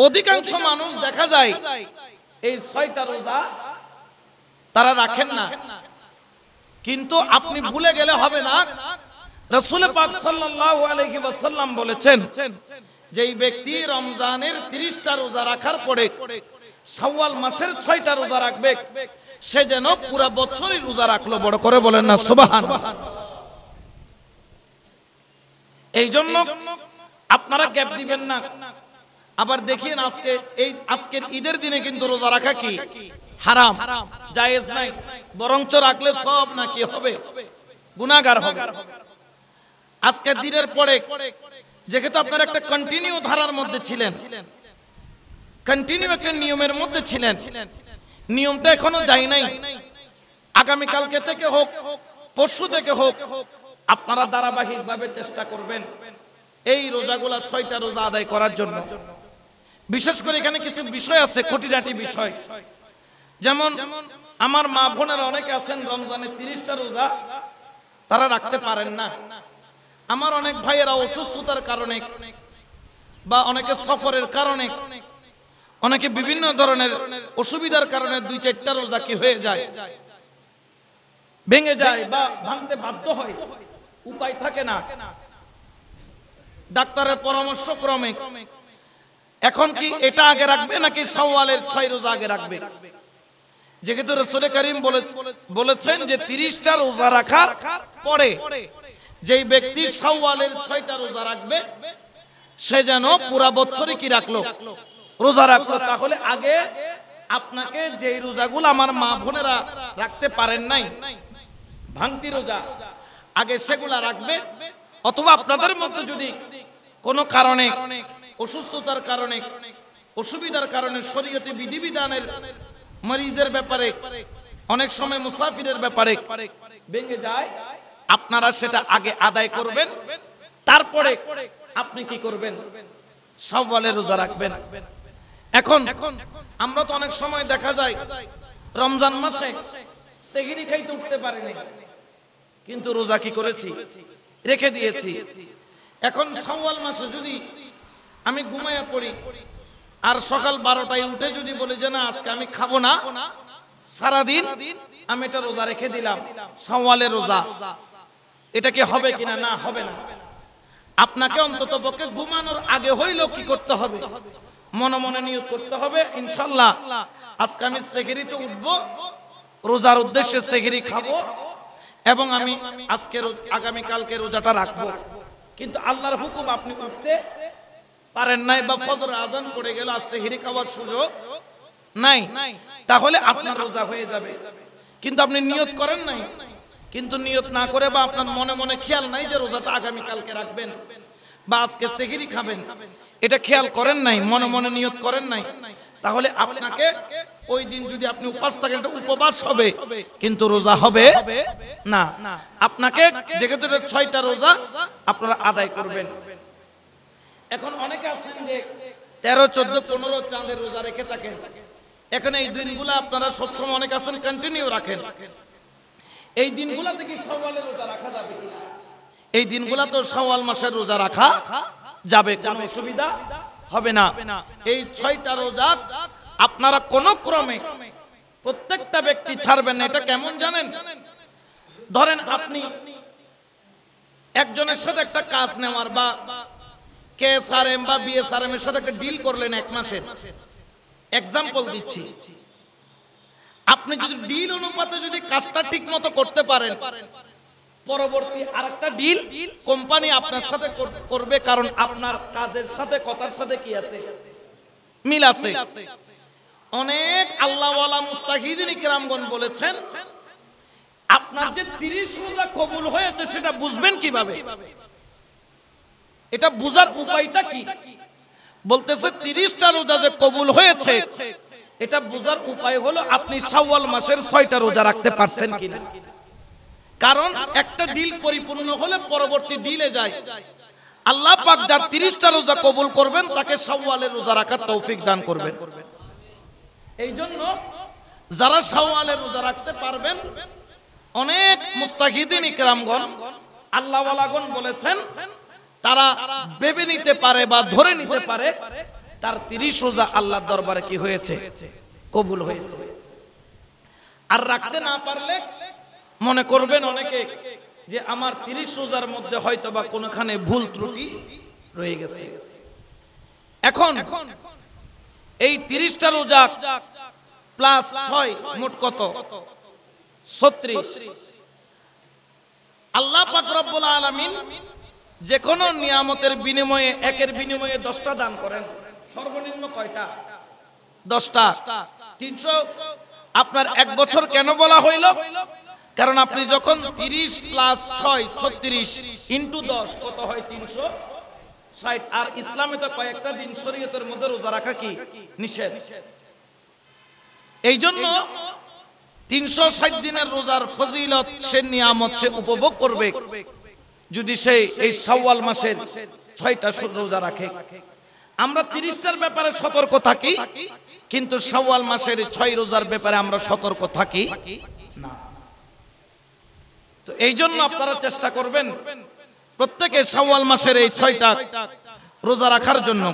অধিকাংশ মানুষ দেখা যায় এই 6টা রোজা তারা রাখেন না, কিন্তু আপনি ভুলে গেলে হবে না। রাসূল পাক সাল্লাল্লাহু আলাইহি ওয়াসাল্লাম বলেছেন যে এই ব্যক্তি রমজানের 30টা রোজা রাখার পরে শাওয়াল মাসের 6টা রোজা রাখবে, সে যেন পুরো বছরই রোজা রাখলো। বড় করে বলেন না সুবহানাল্লাহ। এই জন্য আপনারা গ্যাপ দিবেন না। আবার দেখেন আজকের ঈদের দিনে কিন্তু রোজা রাখা কি হারাম, জায়েজ নাই, বরঞ্চ রাখলে সব নাকি হবে, গুনাহগার হবে। আজকের দিনের পরে যেহেতু আপনারা একটা কন্টিনিউ ধারার মধ্যে ছিলেন, কন্টিনিউ একটা নিয়মের মধ্যে ছিলেন, নিয়মটা এখনো যায় নাই। আগামী কালকে থেকে হোক, পরশু থেকে হোক, আপনারা ধারাবাহিকভাবে চেষ্টা করবেন এই রোজাগুলা 6টা রোজা আদায় করার জন্য। বিশেষ করে এখানে কিছু বিষয় আছে, খুঁটিনাটি বিষয়। যেমন আমার মা বোনেরা অনেকে আছেন রমজানে 30টা রোজা তারা রাখতে পারেন না। আমার অনেক ভাইয়েরা অসুস্থতার কারণে বা অনেকে সফরের কারণে, অনেকে বিভিন্ন ধরনের অসুবিধার কারণে 2-4টা রোজা কি হয়ে যায়, ভেঙে যায় বা ভাঙতে বাধ্য হয়, উপায় থাকে না। ডাক্তারের পরামর্শ ক্রমে এখন কি এটা আগে রাখবে নাকি শাওয়ালের 6 রোজা আগে রাখবে? যেহেতু রাসূল করিম বলেছেন যে 30টা রোজা রাখার পরে যেই ব্যক্তি শাওয়ালের 6টা রোজা রাখবে সে যেন পুরা বছরই কি রাখলো, রোজা রাখলো। তাহলে আগে আপনাকে যেই রোজাগুলো আমার মা বোনেরা রাখতে পারেন নাই, ভাঙতি রোজা, আগে সেগুলা রাখবে। অথবা আপনাদের মধ্যে যদি কোনো কারণে, অসুস্থতার কারণে, অসুবিধার কারণে, শরীয়তে বিধিবিধানের মরিজের ব্যাপারে, অনেক সময় মুসাফিরের ব্যাপারে ভেঙে যায়, আপনারা সেটা আগে আদায় করবেন। তারপরে আপনি কি করবেন, শাওয়ালের রোজা রাখবেন। এখন আমরা তো অনেক সময় দেখা যায় রমজান মাসে সেহরি খাইতে উঠতে পারিনি, কিন্তু রোজা কি করেছি, রেখে দিয়েছি। এখন শাওয়াল মাসে যদি আমি ঘুমাইয়া পড়ি আর সকাল 12টায় উঠে যদি বলি যে না আজকে আমি খাবো না, সারাদিন আমি এটা রোজা রেখে দিলাম, শাওয়ালের রোজা, এটা কি হবে কিনা? না, হবে না। আপনাকে অন্তত পক্ষে ঘুমানোর আগে হইলেও কি করতে হবে, মনে মনে নিয়ত করতে হবে ইনশাআল্লাহ আজকে আমি সেহরিতে উঠবো, রোজার উদ্দেশ্যে সেহরি খাবো এবং আমি আজকে আগামী কালকে রোজাটা রাখবো। কিন্তু আল্লাহর হুকুম আপনি উঠতে পারেন নাই বা ফজর আজান পড়ে গেল, আর সেহরি খাওয়ার সুযোগ নাই, তাহলে আপনার রোজা হয়ে যাবে। কিন্তু আপনি নিয়ত করেন নাই, কিন্তু নিয়ত না করে বা আপনার মনে মনে খেয়াল নাই যে রোজাটা আগামী কালকে রাখবেন বা আজকে সেহরি খাবেন, এটা খেয়াল করেন নাই, মনে মনে নিয়ত করেন নাই, তাহলে আপনাকে ওই দিন যদি আপনি উপবাস থাকেন তো উপবাস হবে কিন্তু রোজা হবে না। আপনাকে যেহেতু 6টা রোজা আপনারা আদায় করবেন। এখন অনেকে আছেন যে 13, 14, 15 চাঁদের রোজা রেখে থাকেন। এখন এই দিনগুলো আপনারা সবসময় অনেক আছেন কন্টিনিউ রাখেন, এই দিনগুলোতে কি শাওয়ালের রোজা রাখা যাবে কিনা? এই দিনগুলো তো শাওয়াল মাসের রোজা রাখা যাবে, কোনো অসুবিধা হবে না। এই 6টা রোজা আপনারা কোনো ক্রমে প্রত্যেকটা ব্যক্তি ছাড়বেন না। এটা কেমন জানেন? ধরেন আপনি একজনের সাথে একটা কাজ নেওয়ার বা কেএসআরএম বা বিএসআরএম এর সাথে একটা ডিল করলেন 1 মাসের, এক্সাম্পল দিচ্ছি। আপনি যদি ডিল অনুপাতে যদি কাজটা ঠিক মতো করতে পারেন, পরবর্তী আরেকটা ডিল কোম্পানি আপনার সাথে করবে, কারণ আপনার কাজের সাথে কথার সাথে কি আছে, মিল আছে। অনেক আল্লাহওয়ালা মুস্তাহিদিন কিরামগণ বলেছেন আপনার যে 30 রোজা কবুল হয়েছে সেটা বুঝবেন কিভাবে, এটা বুঝার উপায়টা কি? বলতেছে 30টা রোজা যে কবুল হয়েছে এটা বুঝার উপায় হলো আপনি শাওয়াল মাসের 6টা রোজা রাখতে পারছেন কিনা। কারণ একটা ডিল পরিপূর্ণ হলে পরবর্তী ডিলে যায়। আল্লাহ পাক যার 30টা রোজা কবুল করবেন তাকে শাওয়ালের রোজা রাখার তৌফিক দান করবেন। এই জন্য যারা শাওয়ালের রোজা রাখতে পারবেন, অনেক মুস্তাহিদিন ইকরামগণ আল্লাহওয়ালাগণ বলেছেন তারা ভেবে নিতে পারে বা ধরে নিতে পারে তার 30 রোজা আল্লাহর দরবারে কি হয়েছে? কবুল হয়েছে। আর রাখতে না পারলে মনে করবেন অনেকে যে আমার 30 রোজার মধ্যে হয়তোবা কোনখানে ভুল ত্রুটি রয়ে গেছে। এখন এই 30টা রোজা প্লাস 6 মোট কত? 36। আল্লাহ পাক রব্বুল আলামিন যে কোনো নিয়ামতের বিনিময়ে একের বিনিময়ে 10টা দান করেন। সর্বনিম্ন কয়টা? 10টা। 300 আপনার এক বছর কেন বলা হইল? কারণ আপনি যখন 30 প্লাস 6 36 ইনটু 10 কত হয়? 360। আর ইসলামে তো কয়েকটা দিন শরীয়তের মধ্যে রোজা রাখা কি নিষেধ। এই জন্য 360 দিনের রোজার ফজিলত সে নিয়ামত সে উপভোগ করবে যদি সে এই শাওয়াল মাসের 6টা রোজা রাখে। আমরা 30টার ব্যাপারে সতর্ক থাকি, কিন্তু শাওয়াল মাসের 6 রোজার ব্যাপারে আমরা সতর্ক থাকি না। তো এই জন্য আপনারা চেষ্টা করবেন প্রত্যেকে শাওয়াল মাসের এই 6টা রোজা রাখার জন্য।